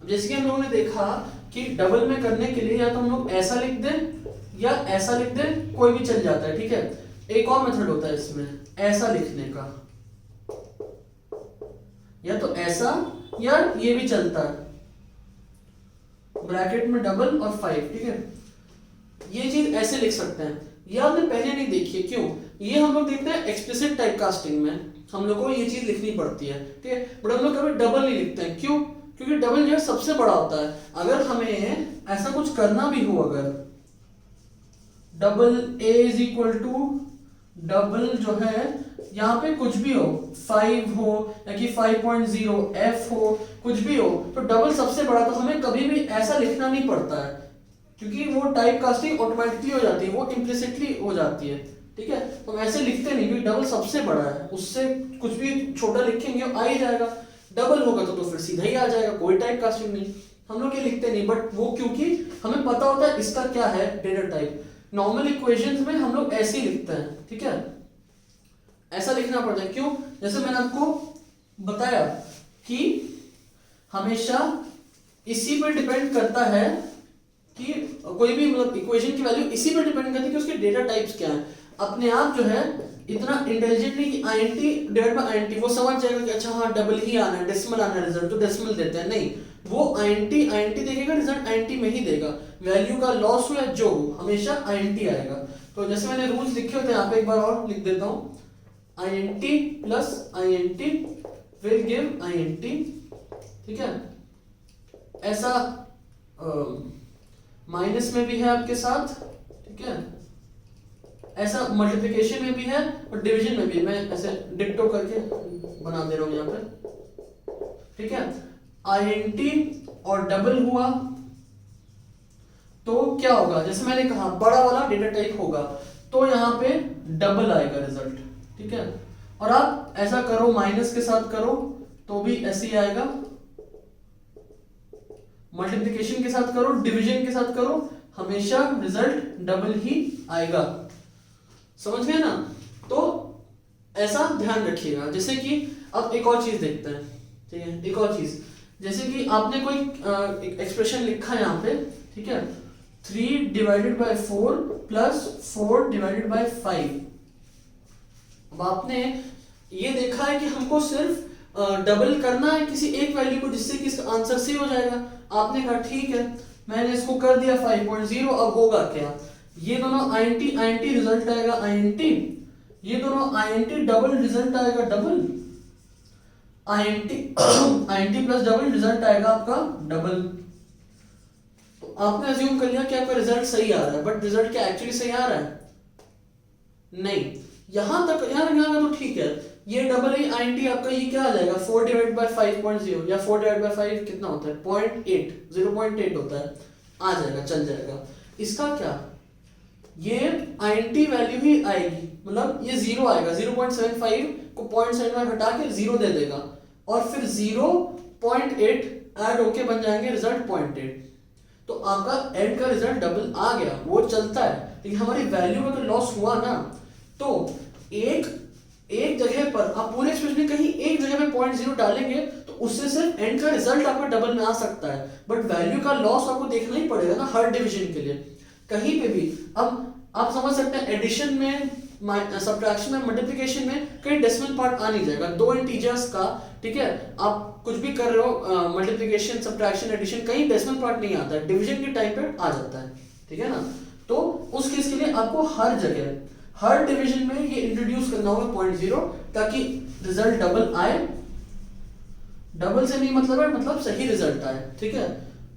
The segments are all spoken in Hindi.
जैसे कि हम लोगों ने देखा कि डबल में करने के लिए या तो हम लोग ऐसा लिख दें या ऐसा लिख दें, कोई भी चल जाता है, ठीक है। एक और मेथड होता है इसमें ऐसा लिखने का, या तो ऐसा या ये भी चलता है, ब्रैकेट में डबल और 5, ठीक है। ये चीज ऐसे लिख सकते हैं। ये आपने पहले नहीं देखी है, क्यों? ये हम लोग देखते हैं एक्सप्लिसिट टाइपकास्टिंग में, हम लोग को ये चीज लिखनी पड़ती है, ठीक है। बट हम लोग कभी डबल नहीं लिखते हैं, क्यों? क्योंकि डबल जो है सबसे बड़ा होता है। अगर हमें ऐसा कुछ करना भी हो, अगर double a is equal to double जो है यहाँ पे कुछ भी हो, 5 हो या कि 5.0 f हो, कुछ भी हो, तो डबल सबसे बड़ा, तो हमें कभी भी ऐसा लिखना नहीं पड़ता है, क्योंकि वो टाइप कास्टिंग ऑटोमेटिकली हो जाती है, वो इम्प्लिसिटली हो जाती है, ठीक है। तो हम ऐसे लिखते नहीं, क्योंकि डबल सबसे बड़ा है, उससे कुछ भी छोटा लिखेंगे आ ही जाएगा। डबल होगा तो फिर सीधा ही आ जाएगा, कोई टाइप कास्टिंग नहीं, हम लोग ये लिखते नहीं। बट वो क्योंकि हमें पता होता है इसका क्या है डेटा टाइप। नॉर्मल इक्वेशंस में हम लोग ऐसे ही लिखते हैं, ठीक है, ऐसा लिखना पड़ता है। क्यों? जैसे मैंने आपको बताया कि हमेशा इसी पर डिपेंड करता है कि कोई भी मतलब इक्वेशन की वैल्यू इसी पर डिपेंड करती है कि उसके डेटा टाइप्स क्या हैं। अपने आप जो है इतना इंटेलिजेंट नहीं कि आईएनटी डिवाइड बाय आईएनटी वो समझ जाएगा कि अच्छा हाँ डबल ही आना है, डेसिमल आना है रिजल्ट, तो डेसिमल देते हैं, नहीं। वो आईएनटी आईएनटी देखेगा, रिजल्ट आईएनटी में ही देगा, वैल्यू का लॉस हो या जो हो हमेशा आईएनटी आएगा। तो जैसे मैंने रूल्स लिखे होते हैं यहाँ पे, एक बार और लिख देता हूँ, INT plus INT will give INT, ठीक है। ऐसा माइनस में भी है आपके साथ, ठीक है, ऐसा मल्टीप्लिकेशन में भी है और डिवीजन में भी। मैं ऐसे डिक्टो करके बना दे रहा हूं यहाँ पे, ठीक है। INT और डबल हुआ तो क्या होगा, जैसे मैंने कहा बड़ा वाला डेटा टाइप होगा तो यहाँ पे डबल आएगा रिजल्ट, ठीक है। और आप ऐसा करो, माइनस के साथ करो तो भी ऐसे ही आएगा, मल्टीप्लिकेशन के साथ करो, डिवीजन के साथ करो, हमेशा रिजल्ट डबल ही आएगा। समझ गए ना? तो ऐसा ध्यान रखिएगा। जैसे कि अब एक और चीज देखते हैं, ठीक है, एक और चीज, जैसे कि आपने कोई एक्सप्रेशन लिखा है यहाँ पे, ठीक है, 3 divided by 4 plus 4 divided by 5। अब आपने ये देखा है कि हमको सिर्फ डबल करना है किसी एक वैल्यू को, जिससे कि इसका आंसर सही हो जाएगा। आपने कहा ठीक है, मैंने इसको कर दिया 5.0, अब होगा क्या, ये दोनों INT INT रिजल्ट आएगा INT, ये दोनों INT डबल रिजल्ट आएगा double, INT INT plus double result आएगा आपका डबल। तो आपने अज्यूम कर लिया कि आपका रिजल्ट सही आ रहा है, बट रिजल्ट क्या एक्चुअली सही आ रहा है? नहीं। यहां तक यहाँ का तो ठीक है, ये डबल ही INT आपका ये क्या आ जाएगा, 4 डिवाइड बाय 5.0 या 4 डिवाइड बाय 5 कितना होता है, 0.8, 0.8 होता है, आ जाएगा, चल जाएगा। इसका क्या, ये INT वैल्यू ही आएगी, मतलब ये 0 आएगा, 0.75 को 0.75 हटा के 0 दे देगा, और फिर 0.8 ऐड होके बन जाएंगे रिजल्ट 0.8। तो आपका एंड का रिजल्ट डबल आ गया, वो चलता है, लेकिन हमारी वैल्यू में तो लॉस हुआ ना। तो एक जगह पर आप पूरे एक्सप्रेशन में कहीं एक जगह पे 0.0 डालेंगे तो उससे सिर्फ एंड का रिजल्ट आपका डबल में आ सकता है, बट वैल्यू का लॉस आपको देखना ही पड़ेगा ना हर डिवीजन के लिए, कहीं पे भी। अब आप समझ सकते हैं एडिशन में, सब्ट्रैक्शन में, मल्टीप्लिकेशन में कहीं डेसिमल पार्ट आ नहीं जाएगा, दो इंटीजर्स का, ठीक है, आप कुछ भी कर रहे हो, मल्टीप्लिकेशन, सब्ट्रैक्शन, एडिशन, कहीं डेसिमल पार्ट नहीं आता है, डिवीजन के टाइम पे आ जाता है, ठीक है ना। तो उस केस के लिए आपको हर जगह, हर डिवीजन में ये इंट्रोड्यूस करना होगा 0.0, ताकि रिजल्ट डबल आए। डबल से नहीं मतलब है, मतलब सही रिजल्ट आए, ठीक है।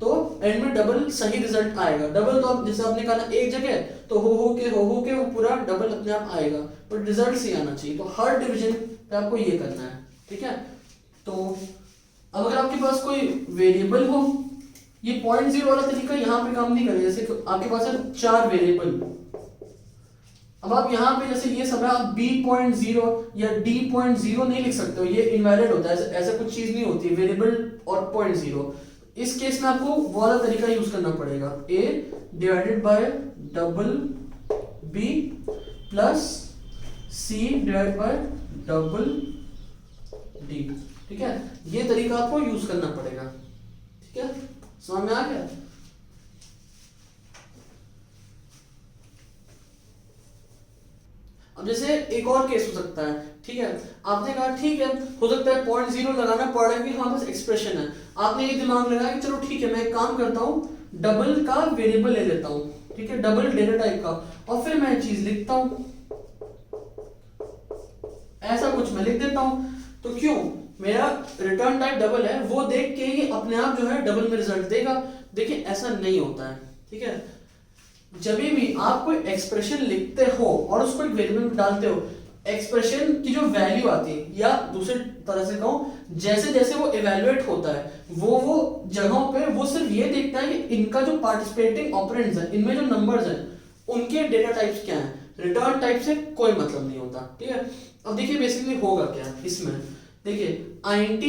तो एंड में डबल सही रिजल्ट आएगा। डबल तो आप जैसे आपने कहा ना एक जगह, तो हो के वो पूरा डबल अपने आप आएगा, बट रिजल्ट सही आना चाहिए। तो हर डिवीजन पे आपको ये करना है, ठीक है। तो अब अगर आपके पास कोई वेरिएबल हो, ये 0.0 वाला तरीका यहाँ पे काम नहीं करेगा। जैसे आपके पास है 4 वेरिएबल, अब आप यहाँ पे जैसे ये सब है, आप B.0 या D.0 नहीं लिख सकते हो, ये इनवैलिड होता है, ऐसा कुछ चीज नहीं होती है वेरिएबल और 0.0। इस केस में आपको वो वाला तरीका यूज करना पड़ेगा, A divided by double B plus C divided by double D, ठीक है। ये तरीका आपको यूज करना पड़ेगा, ठीक है, समझ में आ गया। अब जैसे एक और केस हो सकता है, ठीक है, आपने कहा ठीक है हो सकता है 0.0 लगाना पड़ रहा है कि हाँ बस एक्सप्रेशन है, आपने ये दिमाग लगाया कि चलो ठीक है मैं एक काम करता हूँ डबल का वेरिएबल ले लेता हूँ, ठीक है, डबल डेटा टाइप का, और फिर मैं चीज लिखता हूँ, ऐसा कुछ मैं लिख देता हूँ। तो क्यों, मेरा रिटर्न टाइप डबल है, वो देख के ये अपने आप जो है डबल में रिजल्ट देगा। देखिए ऐसा नहीं होता है, ठीक है, जब भी आप कोई एक्सप्रेशन लिखते हो और उसको एक वेरिएबल में डालते हो, एक्सप्रेशन की जो वैल्यू आती है, या दूसरे तरह से कहूं जैसे जैसे वो इवेल्युएट होता है वो जगहों पे वो सिर्फ ये देखता है कि इनका जो पार्टिसिपेटिंग ऑपरेंड्स है, इनमें जो नंबर्स हैं उनके डेटा टाइप्स क्या हैं, रिटर्न टाइप से कोई मतलब नहीं होता, ठीक है। अब देखिए बेसिकली होगा क्या इसमें, देखिए INT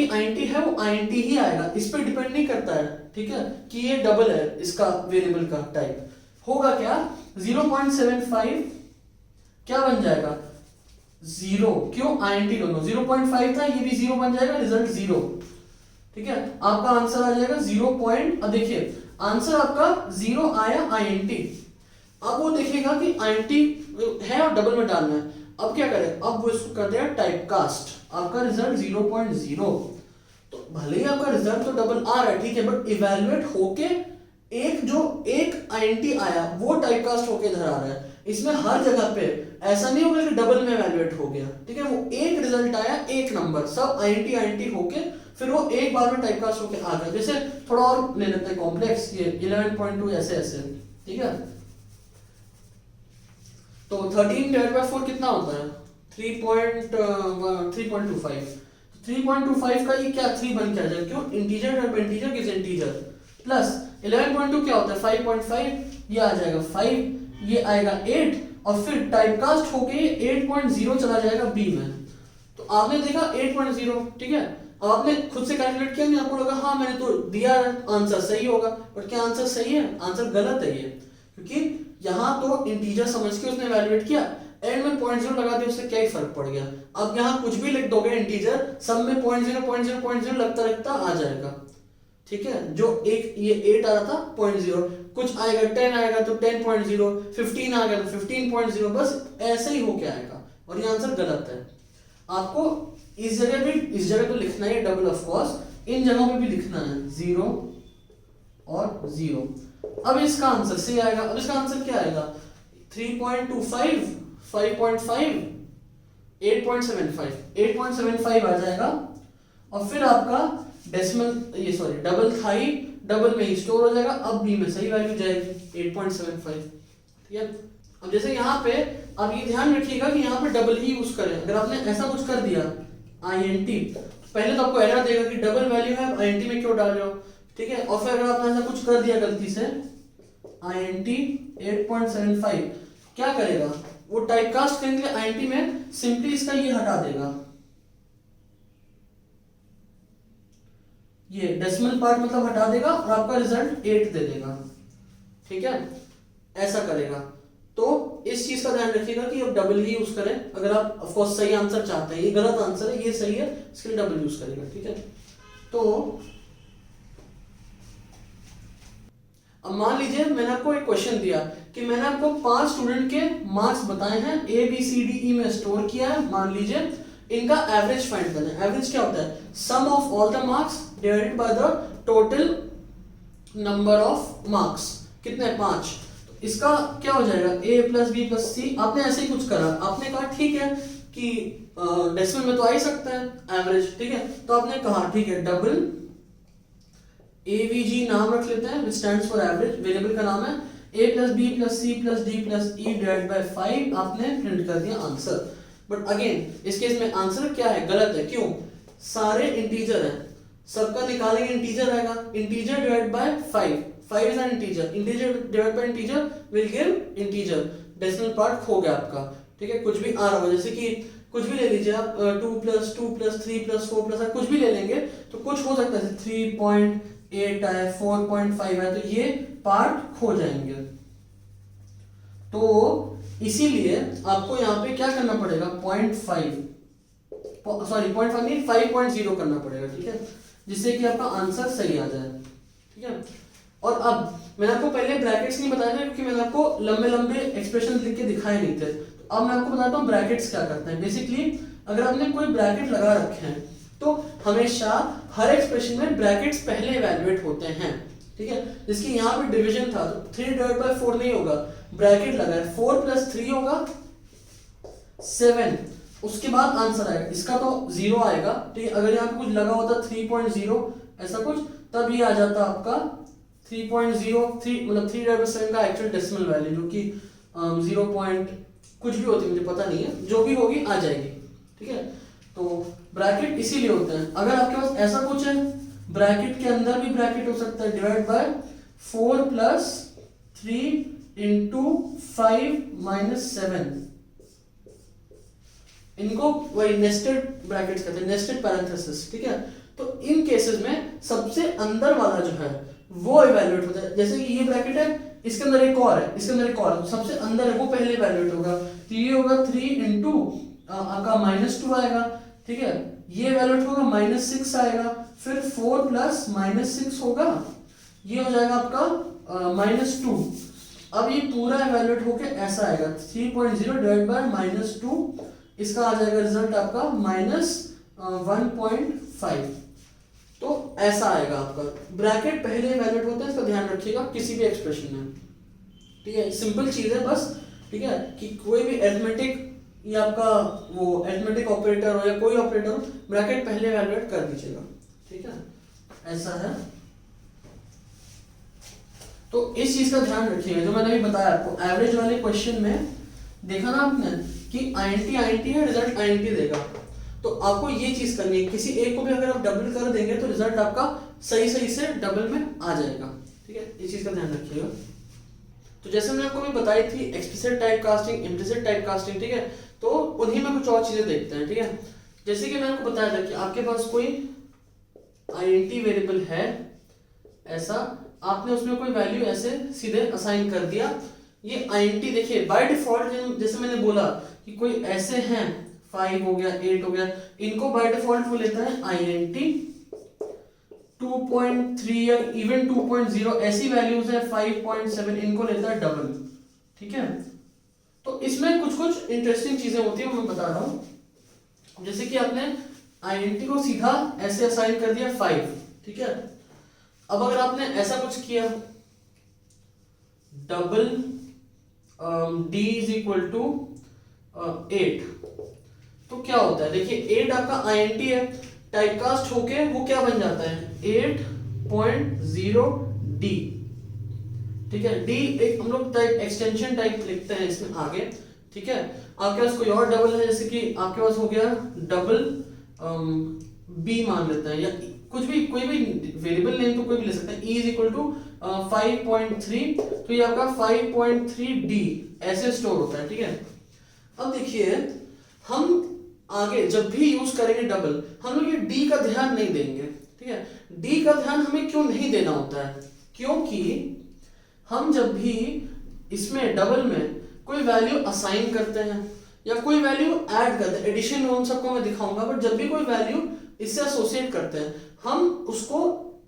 है वो INT ही आएगा, इस पर डिपेंड नहीं करता है, ठीक है, कि ये डबल है इसका वेरिएबल का टाइप। होगा क्या 0.75 क्या बन जाएगा 0, क्यों INT दोनों 0.5 था, ये भी 0 बन जाएगा, रिजल्ट 0, ठीक है, आपका आंसर आ जाएगा 0. अब देखिए आंसर आपका 0 आया INT, अब वो देखेगा कि INT है और डबल में डालना है, अब क्या करें, अब वो इसको कर देगा टाइप कास्ट, आपका रिजल्ट 0.0, तो भले ही आपका रिजल्ट तो डबल आ रहा है, ठीक है, बट इवेल्युएट होके एक INT आया वो टाइप कास्ट होके इधर आ रहा है। इसमें हर जगह पे ऐसा नहीं होगा कि डबल में इवेल्युएट हो गया, ठीक है, वो एक रिजल्ट आया, एक नंबर, सब INT होके फिर वो एक बार में टाइप कास्ट होके आ गया। जैसे थोड़ा और ले लेते हैं कॉम्प्लेक्स, ये 11.2 ऐसे ऐसे, ठीक है, तो 13/4 कितना होता है 3.25, 3.25 का ये क्या 3 बन के आ जाएगा, क्यों, integer divide by integer gives integer, plus 11.2 क्या होता है 5.5, ये आ जाएगा 5, ये आएगा 8, और फिर टाइपकास्ट होके 8.0 चला जाएगा बी में। तो आपने देखा 8.0, ठीक है, अब आपने खुद से कैलकुलेट किया नहीं, आपको लगा हाँ मैंने तो दिया आंसर सही होगा, बट क्या आंसर सही है, आंसर गलत है ये, क्योंकि यहाँ तो इंटीजर समझ के उसने वैल्यूएट किया, एंड में 0.0 लगा दिया, उससे क्या ही फर्क पड़ गया। अब यहाँ कुछ भी लिख दोगे इंटीजर, सब में 0.0 लगता लगता आ जाएगा, ठीक है, जो एक ये 8 आ रहा था 0.0, कुछ आएगा 10 आएगा तो 10.0, 15 आ गया तो 15.0, बस ऐसे ही होके आएगा, और ये आंसर गलत है। आपको इस जगह तो लिखना है डबल, ऑफ कोर्स इन जगहों पे भी लिखना है 0 और 0। अब इसका आंसर सही आएगा, अब इसका आंसर क्या आएगा 3.25, 5.5, 8.75, 8.75 आ जाएगा, और फिर आपका डेसिमल ये सॉरी डबल था ही, डबल में ही स्टोर हो जाएगा, अब बी में सही वैल्यू जाएगी 8.75, ठीक है। अब जैसे यहाँ पे अब ये ध्यान रखिएगा कि यहाँ पे डबल ही यूज करें, अगर आपने ऐसा कुछ कर दिया INT, पहले तो आपको एरर देगा कि डबल वैल्यू है, INT में क्यों डाल रहे हो, ठीक है, और फिर अगर आपने ऐसा कुछ कर दिया गलती से INT 8.75, क्या करेगा वो टाइपकास्ट करने के लिए INT में सिंपली इसका ये हटा देगा, ये डेसिमल पार्ट मतलब हटा देगा, और आपका रिजल्ट 8 दे देगा, ठीक है, ऐसा करेगा। तो इस चीज का ध्यान रखिएगा कि आप डबल ही यूज करें, अगर आप ऑफ कोर्स सही आंसर चाहते हैं, ये गलत आंसर है ये सही है, इसके लिए डबल यूज करेगा, ठीक है। तो अब मान लीजिए मैंने आपको एक क्वेश्चन दिया कि मैंने आपको 5 स्टूडेंट के मार्क्स बताए हैं, ABCDE में स्टोर किया है, मान लीजिए इनका एवरेज फाइंड करना है। एवरेज क्या होता है, sum of all the marks divided by the total number of marks, कितने 5, तो इसका क्या हो जाएगा A + B + C। आपने ऐसे ही कुछ करा, आपने कहा ठीक है कि डेसिमल में तो आ ही सकता है एवरेज, ठीक है, तो आपने कहा ठीक है डबल AVG नाम रख लेते हैं, which stands for average, variable का नाम है, A + B + C + D + E divided by 5, आपने प्रिंट कर दिया आंसर। बट अगेन इस केस में आंसर क्या है, गलत है, क्यों, सारे इंटीजर हैं, सबका निकालेंगे इंटीजर आएगा, integer divide by 5, 5 is an integer, integer divide by integer will give integer, decimal part खो गया आपका, ठीक है, कुछ भी आ रहा हो, जैसे कि कुछ भी ले लीजिए आप 2 + 2 + 3 + 4 + कुछ भी ले लेंगे, तो कुछ हो सकता है 3.8 है, 4.5 है, तो ये पार्ट खो जाएंगे। तो इसीलिए आपको यहाँ पे क्या करना पड़ेगा 0.5 नहीं 5.0 करना पड़ेगा, ठीक है, जिससे कि आपका आंसर सही आ जाए। ठीक है। और अब मैंने आपको पहले ब्रैकेट्स नहीं बताया था क्योंकि मैंने आपको लंबे लंबे एक्सप्रेशन लिख के दिखाए नहीं थे। तो अब मैं आपको बताता हूँ ब्रैकेट्स क्या करते हैं। बेसिकली अगर आपने कोई ब्रैकेट लगा रखे हैं तो हमेशा हर एक्सप्रेशन में ब्रैकेट्स पहले इवैल्यूएट होते हैं, ठीक है। जिसकी यहाँ पे डिवीजन था तो 3/4 नहीं होगा, ब्रैकेट लगा है 4 + 3 होगा 7, उसके बाद आंसर आएगा। इसका तो 0 आएगा, ठीक है। अगर यहाँ पे कुछ लगा होता 3.0 ऐसा कुछ, तब ये आ जाता आपका 3.03, मतलब 3/7 का एक्चुअल डेसिमल वैल्यू, जो कि 0 कुछ भी होती है, मुझे पता नहीं है, जो भी होगी आ जाएगी, ठीक है। तो ब्रैकेट इसीलिए होते हैं। अगर आपके पास ऐसा कुछ है, ब्रैकेट के अंदर भी ब्रैकेट हो सकता है, डिवाइड बाय 4 + 3 × 5 - 7, इनको वही नेस्टेड ब्रैकेट्स कहते हैं, नेस्टेड पैरेंथेसिस, ठीक है। तो इन केसेस में सबसे अंदर वाला जो है वो इवैल्यूएट होता है। जैसे कि ये ब्रैकेट है, इसके अंदर एक और है, इसके अंदर एक और है, सबसे अंदर है वो पहले इवैल्यूएट होगा। तो ये होगा 3 × आपका -2 आएगा, ठीक है। ये इवैल्यूएट होगा -6 आएगा, फिर 4 + -6 होगा, ये हो जाएगा आपका -2। अब ये पूरा इवैल्यूएट होके ऐसा आएगा 3.0 डिवाइड बाय -2, इसका आ जाएगा रिजल्ट आपका -1.5। तो ऐसा आएगा आपका। ब्रैकेट पहले इवैल्यूएट होते हैं, इसका ध्यान रखिएगा किसी भी एक्सप्रेशन में, ठीक है। सिंपल चीज है बस, ठीक है, कि कोई भी अरिथमेटिक या आपका वो अरिथमेटिक ऑपरेटर हो या कोई ऑपरेटर हो, ब्रैकेट पहले इवैल्यूएट कर दीजिएगा, ठीक है। ऐसा है। तो इस चीज का ध्यान रखिएगा जो मैंने अभी बताया आपको। एवरेज वाले क्वेश्चन में देखा ना आपने कि INT है, रिजल्ट INT देगा। तो आपको ये चीज करनी है, किसी एक को भी अगर आप डबल कर देंगे तो रिजल्ट आपका सही से डबल में आ जाएगा, ठीक है। इस चीज का ध्यान रखिएगा। तो जैसे मैंने आपको भी बताई थी explicit type casting, implicit type casting, ठीक है। तो उन्हीं में कुछ और चीजें देखते हैं, ठीक है। जैसे कि मैंने आपको बताया था कि आपके पास कोई INT वेरिएबल है, ऐसा आपने उसमें कोई वैल्यू ऐसे सीधे असाइन कर दिया। ये INT देखिए बाय डिफॉल्ट, जैसे मैंने बोला कि कोई ऐसे हैं 5 हो गया 8 हो गया, इनको बाय डिफॉल्ट वो लेता है INT 2.3 या इवन 2.0, ऐसी वैल्यूज है 5.7, इनको लेता है डबल, ठीक है। तो इसमें कुछ इंटरेस्टिंग चीजें होती है, मैं बता रहा हूं। जैसे कि आपने INT को सीधा ऐसे असाइन कर दिया 5, ठीक है। अब अगर आपने ऐसा कुछ किया डबल D = 8, तो क्या होता है, देखिए 8 आपका INT है, टाइपकास्ट होके वो क्या बन जाता है 8.0D, ठीक है। D एक हम लोग टाइप एक्सटेंशन टाइप लिखते हैं इसमें आगे, ठीक है। आपके पास कोई और डबल है, जैसे कि आपके पास हो गया डबल B मान लेते हैं, या कुछ भी कोई भी वेरिएबल नेम तो कोई भी ले सकते हैं। E = 5.3, तो ये आपका 5.3D ऐसे स्टोर होता है, ठीक है। अब देखिए हम आगे जब भी यूज करेंगे डबल, हम लोग ये D का ध्यान नहीं देंगे, ठीक है। D का ध्यान हमें क्यों नहीं देना होता है, क्योंकि हम जब भी इसमें डबल में कोई वैल्यू असाइन करते हैं या कोई वैल्यू ऐड करते हैं, एडिशन में उन सबको मैं दिखाऊंगा, बट जब भी कोई वैल्यू इससे एसोसिएट करते हैं हम उसको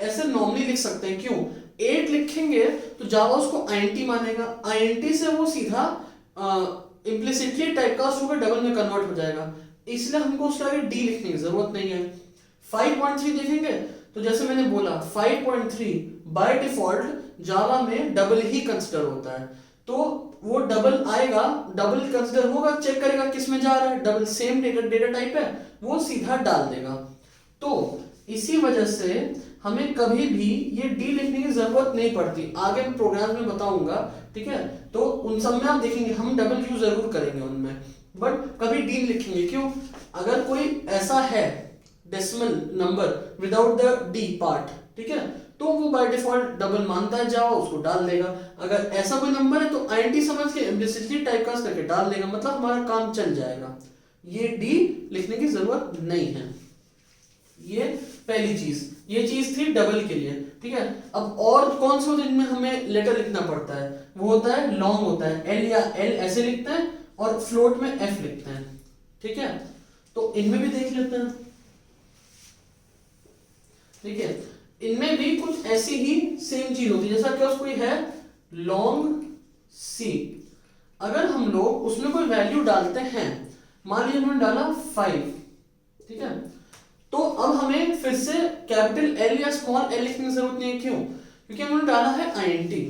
ऐसे नॉर्मली लिख सकते हैं। क्यों 8 लिखेंगे तो जावा उसको INT मानेगा, INT से वो सीधा इम्प्लिसिटली टाइपकास्ट होकर डबल में कन्वर्ट हो जाएगा, इसलिए हमको उसके आगे D लिखने की जरूरत नहीं है। 5.3 देखेंगे तो जैसे मैंने बोला 5.3 बाय डिफॉल्ट जावा में डबल ही कंसिडर होता है, तो वो डबल आएगा, डबल कंसिडर होगा, चेक करेगा किस में जा रहा है, डबल सेम डेटा टाइप है, वो सीधा डाल देगा। तो इसी वजह से हमें कभी भी ये D लिखने की जरूरत नहीं पड़ती, आगे मैं प्रोग्राम में बताऊंगा, ठीक है। तो उन सब में आप देखेंगे हम डबल यूज जरूर करेंगे उनमें, बट कभी D लिखेंगे क्यों, अगर कोई ऐसा है decimal number without the D part, ठीक है, तो वो बाय डिफॉल्ट डबल मानता है जावा, उसको डाल देगा। अगर ऐसा कोई नंबर है तो INT समझ के इम्प्लिसिटली टाइपकास्ट करके डाल देगा, मतलब हमारा काम चल जाएगा, ये D लिखने की जरूरत नहीं है। ये पहली चीज, ये चीज थी डबल के लिए, ठीक है। अब और कौन से होते हैं जिनमें हमें लेटर लिखना पड़ता है, वो होता है लॉन्ग होता है, L या L ऐसे लिखते हैं और फ्लोट में F लिखते हैं, ठीक है। तो इनमें भी देख लेते हैं, ठीक है। इनमें भी कुछ ऐसी ही सेम चीज होती है, जैसा कि कोई है लॉन्ग सी, अगर हम लोग उसमें कोई वैल्यू डालते हैं, मान लीजिए हमने डाला 5, ठीक है, तो अब हमें फिर से कैपिटल एल या स्मॉल एल लिखने की जरूरत नहीं है। क्यों? क्योंकि हमने डाला है आईएनटी,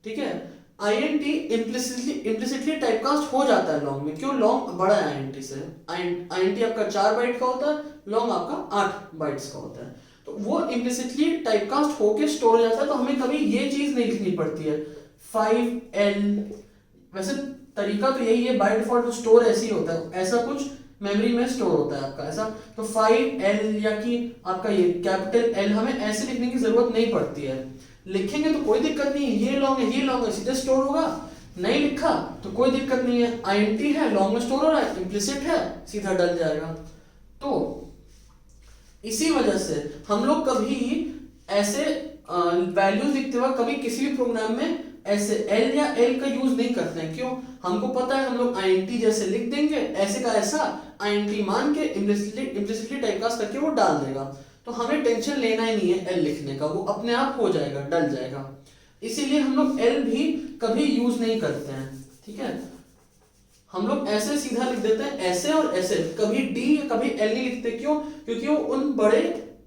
ठीक है। आईएनटी इम्प्लिसिटली टाइपकास्ट हो जाता है लॉन्ग में। क्यों? लॉन्ग बड़ा है आईएनटी से। आईएनटी आपका 4 बाइट का होता है, लॉन्ग आपका 8 बाइट्स का होता है, तो वो इम्प्लिसिटली टाइपकास्ट होके स्टोर हो जाता है, तो हमें कभी ये चीज नहीं लिखनी पड़ती है 5L। वैसे तरीका तो यही है, बाय डिफॉल्ट स्टोर ऐसे ही होता है, ऐसा कुछ मेमोरी में स्टोर होता है आपका ऐसा। तो 5L या कि आपका ये कैपिटल L, हमें ऐसे लिखने की जरूरत नहीं पड़ती है। लिखेंगे तो कोई दिक्कत नहीं है, ये लॉन्ग है ये लॉन्ग है, सीधे स्टोर होगा। नहीं लिखा तो कोई दिक्कत नहीं है, आईएनटी है, लॉन्ग में स्टोर हो रहा है, इम्प्लिसिट है, सीधा डल जाएगा। तो इसी वजह से हम लोग कभी ऐसे वैल्यूज लिखते वक्त कभी किसी भी प्रोग्राम में ऐसे एल या एल का यूज नहीं करते हैं। क्यों? हमको पता है हम लोग आईएनटी जैसे लिख देंगे, ऐसे का ऐसा आईएनटी मान के इम्प्लिसिटली टाइपकास्ट करके वो डाल देगा, तो हमें टेंशन लेना ही नहीं है एल लिखने का, वो अपने आप हो जाएगा, डल जाएगा। इसीलिए हम लोग एल भी कभी यूज नहीं करते हैं, ठीक है। हम लोग ऐसे सीधा लिख देते हैं, ऐसे और ऐसे, कभी डी या कभी एल नहीं लिखते। क्यों? क्योंकि वो उन बड़े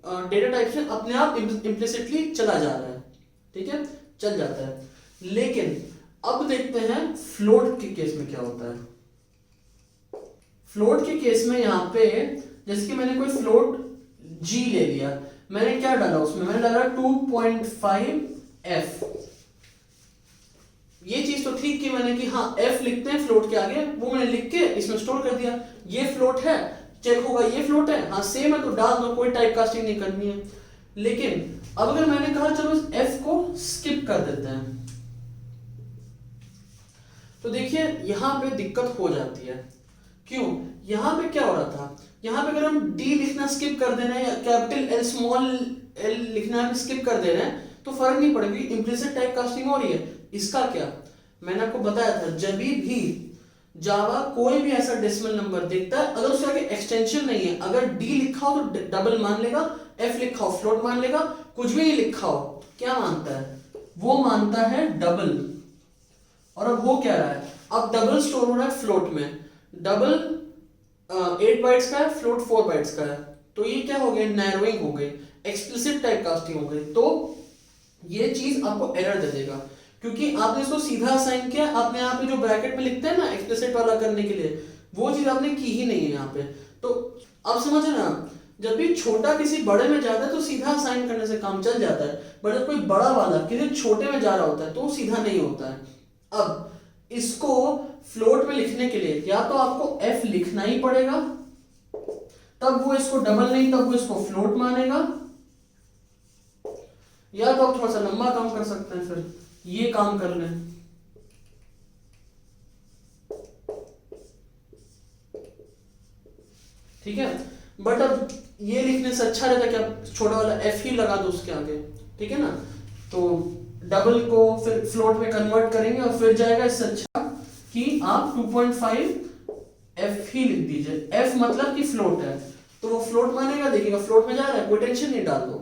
डेटा टाइप से अपने आप इम्प्लिसिटली चला जा रहा है, ठीक है, चल जाता है। लेकिन अब देखते हैं फ्लोट के केस में क्या होता है। फ्लोट के केस में यहाँ पे जैसे कि मैंने कोई फ्लोट g ले लिया, मैंने क्या डाला उसमें, मैंने डाला 2.5f। ये चीज तो ठीक की मैंने कि हाँ f लिखते हैं फ्लोट के आगे, वो मैंने लिख के इसमें स्टोर कर दिया। ये फ्लोट है, चेक होगा ये फ्लोट है, हाँ सेम है तो डाल दो, कोई टाइप कास्टिंग नहीं करनी है। लेकिन अब अगर मैंने कहा चलो इस f को स्किप कर देते हैं, तो देखिए यहां पे दिक्कत हो जाती है। क्यों? यहां पे क्या हो रहा था, यहां पे अगर हम d लिखना स्किप कर दे रहे हैं या कैपिटल L स्मॉल l लिखना स्किप कर दे रहे हैं तो फर्क नहीं पड़ेगा, इम्प्लिसिट टाइप कास्टिंग हो रही है। इसका क्या, मैंने आपको बताया था, जब भी जावा कोई भी ऐसा डेसिमल नंबर देखता है, अगर उसके आगे एक्सटेंशन नहीं है, अगर d लिखा हो तो डबल मान लेगा, f लिखा हो फ्लोट मान लेगा, कुछ भी नहीं लिखा हो क्या मानता है, वो मानता है डबल। और अब हो क्या रहा है, अब डबल स्टोर हो रहा है फ्लोट में, डबल 8 बाइट्स का है, फ्लोट 4 बाइट्स का है, तो ये क्या हो गया, नैरोइंग हो गई, एक्सप्लिसिट टाइप कास्टिंग हो गई। तो ये चीज आपको एरर दे देगा, क्योंकि आपने इसको सीधा असाइन किया, आपने यहाँ पे जो ब्रैकेट में लिखते हैं ना एक्सप्लिसिट वाला करने के लिए, वो चीज आपने की ही नहीं है यहाँ पे। तो अब समझे ना, जब भी छोटा किसी बड़े में जाता है तो सीधा असाइन करने से काम चल जाता है, बट जब कोई बड़ा वाला किसी छोटे में जा रहा होता है तो सीधा नहीं होता है। अब इसको फ्लोट में लिखने के लिए या तो आपको f लिखना ही पड़ेगा, तब वो इसको डबल नहीं, तब वो इसको फ्लोट मानेगा, या तो आप थोड़ा सा लंबा काम कर सकते हैं, फिर ये काम कर लें। ठीक है, बट अब ये लिखने से अच्छा रहता कि आप छोटा वाला f ही लगा दो उसके आगे, ठीक है ना। तो डबल को फिर फ्लोट में कन्वर्ट करेंगे और फिर जाएगा, इससे अच्छा कि आप 2.5f ही लिख दीजिए। f मतलब कि फ्लोट है, तो वो फ्लोट मानेगा, देखिएगा फ्लोट में जा रहा है, कोई टेंशन नहीं, डाल दो।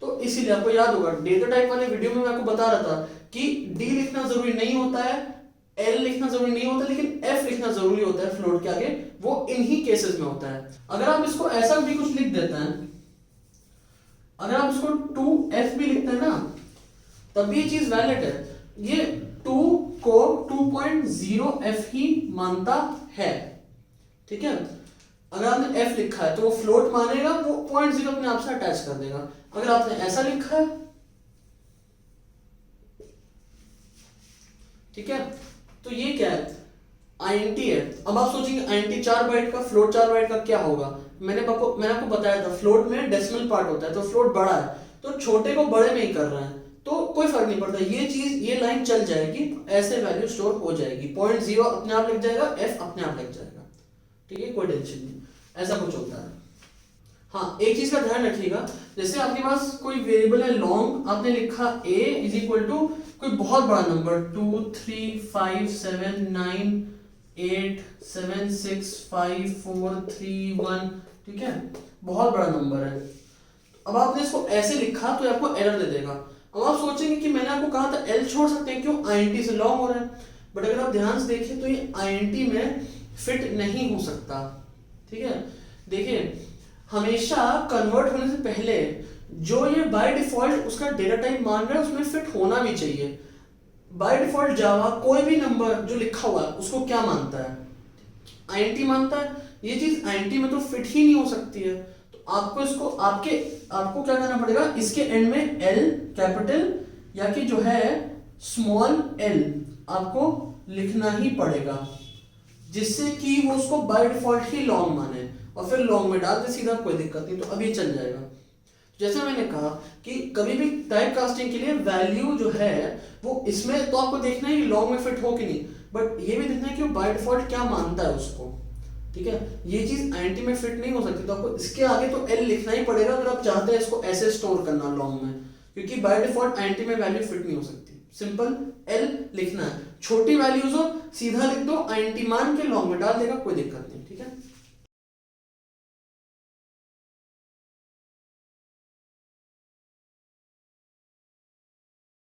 तो इसीलिए आपको याद होगा डेटा टाइप वाले वीडियो में मैं आपको बता रहा था कि d लिखना जरूरी नहीं होता है, l लिखना जरूरी नहीं होता, लेकिन f लिखना जरूरी होता है फ्लोट के आगे, वो इन्हीं केसेस में होता है। अगर आप इसको ऐसा भी कुछ लिख देते हैं, अगर आप इसको 2f भी लिखते हैं ना, तब भी ये चीज वैलिड है। ये 2 को 2.0f ही मानता है, ठीक है। अगर आपने f लिखा है तो वो फ्लोट मानेगा, वो 0.0 अपने आप से अटैच कर देगा। अगर आपने ऐसा लिखा है, ठीक है, तो ये क्या है, INT है। अब आप सोचेंगे INT 4 बाइट का, फ्लोट 4 बाइट का क्या होगा। मैंने आपको बताया था फ्लोट में डेसिमल पार्ट होता है, तो फ्लोट बड़ा है, तो छोटे को बड़े में ही कर रहे हैं, तो कोई फर्क नहीं पड़ता, ये चीज ये लाइन चल जाएगी, ऐसे वैल्यू स्टोर हो जाएगी, 0.0 अपने आप लिख जाएगा, f अपने आप लिख जाएगा, ठीक है, कोई टेंशन नहीं, ऐसा कुछ होता है। हाँ, एक चीज का ध्यान रखिएगा, जैसे आपके पास कोई वेरिएबल है लॉन्ग, आपने लिखा a इज इक्वल टू कोई बहुत बड़ा नंबर 2 3 5 7 9 8 7 6 5 4 3 1, ठीक है, बहुत बड़ा नंबर है। अब आपने इसको ऐसे लिखा तो आपको एरर दे देगा। अब आप सोचेंगे कि मैंने आपको कहा था एल छोड़ सकते हैं, क्यों, आईएनटी से लॉन्ग हो रहा है। बट अगर आप ध्यान से देखें तो ये आईएनटी में फिट नहीं हो सकता। ठीक है, देखिए हमेशा कन्वर्ट होने से पहले जो ये बाय डिफॉल्ट उसका डेटा टाइप मान रहा है उसमें फिट होना भी चाहिए। बाय डिफॉल्ट जावा कोई भी नंबर जो लिखा हुआ है उसको क्या मानता है, आईएनटी मानता है। ये चीज आईएनटी में तो फिट ही नहीं हो सकती है। तो आपको इसको आपको क्या करना पड़ेगा, इसके एंड में एल कैपिटल या कि जो है स्मॉल एल आपको लिखना ही पड़ेगा, जिससे कि वो उसको बाय डिफॉल्ट ही लॉन्ग माने और फिर लॉन्ग में डाल दे सीधा, कोई दिक्कत नहीं। तो अब ये चल जाएगा। जैसे मैंने कहा कि कभी भी टाइप कास्टिंग के लिए वैल्यू जो है वो इसमें तो आपको देखना है कि लॉन्ग में फिट हो कि नहीं, बट ये भी देखना है कि वो बाय डिफॉल्ट क्या मानता है उसको। ठीक है, ये चीज आईएनटी में फिट नहीं हो सकती, तो आपको इसके आगे तो एल लिखना ही पड़ेगा अगर आप चाहते हैं इसको ऐसे स्टोर करना लॉन्ग में, क्योंकि बाय डिफॉल्ट आईएनटी में वैल्यू फिट नहीं हो सकती। सिंपल एल लिखना है, छोटी वैल्यूज हो सीधा लिख दो, आईएनटी मान के लॉन्ग में डाल देगा, कोई दिक्कत नहीं। ठीक है।